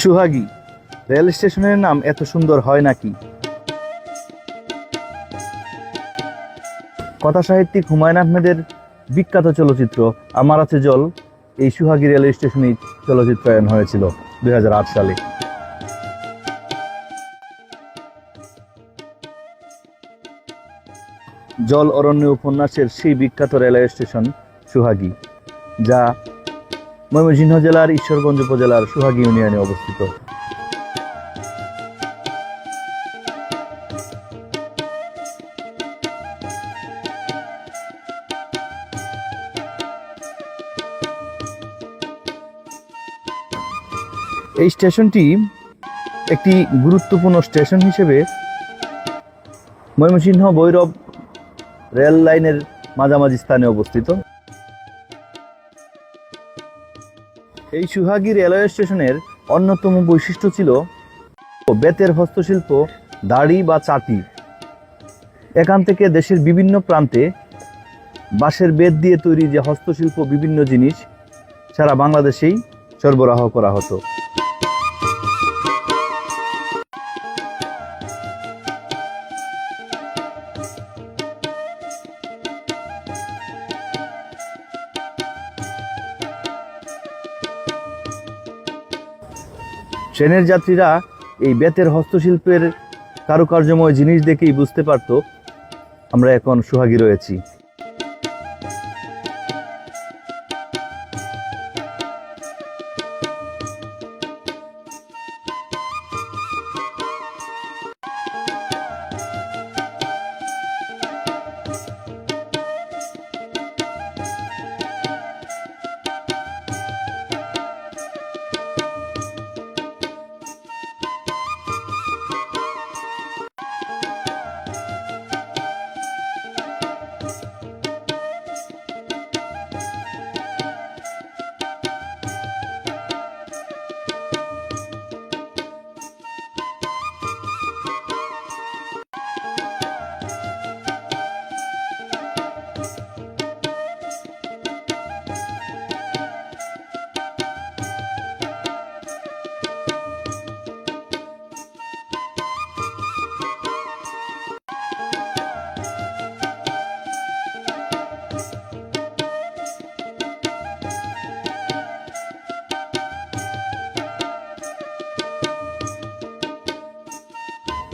সুহাগী rail স্টেশনের নাম এত সুন্দর হয় নাকি? কথা সাহিত্যিক হুমায়ুন আহমেদের বিখ্যাত চলচ্চিত্র আমার আছে জল এই সুহাগী রেল স্টেশনেই চলচ্চিত্রায়ন হয়েছিল 2008 সালে। জল অরণ্য উপন্যাসের সেই বিখ্যাত রেলওয়ে স্টেশন সুহাগী, যা ময়মনসিংহ জেলার ঈশ্বরগঞ্জ উপজেলার সুহাগী ইউনিয়নে অবস্থিত। এই স্টেশনটি একটি গুরুত্বপূর্ণ স্টেশন হিসেবে ময়মনসিংহ ভৈরব রেল লাইনের মাঝামাঝি স্থানে অবস্থিত। এই সুহাগী রেলওয়ে স্টেশনের অন্যতম বৈশিষ্ট্য ছিল বেতের হস্তশিল্প, দাড়ি বা চাটি। এখান থেকে দেশের বিভিন্ন প্রান্তে বাঁশের বেত দিয়ে তৈরি যে হস্তশিল্প বিভিন্ন জিনিস সারা বাংলাদেশেই সরবরাহ করা হতো। ট্রেনের যাত্রীরা এই বেতের হস্তশিল্পের কারুকার্যময় জিনিস দেখেই বুঝতে পারত আমরা এখন সুহাগী রয়েছি।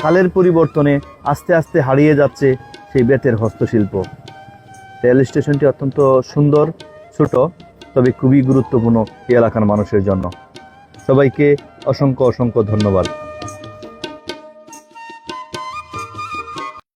কালের পরিবর্তনে আস্তে আস্তে হারিয়ে যাচ্ছে সেই বেতের হস্তশিল্প। রেল স্টেশনটি অত্যন্ত সুন্দর, ছোট, তবে খুবই গুরুত্বপূর্ণ এই এলাকার মানুষের জন্য। সবাইকে অসংখ্য অসংখ্য ধন্যবাদ।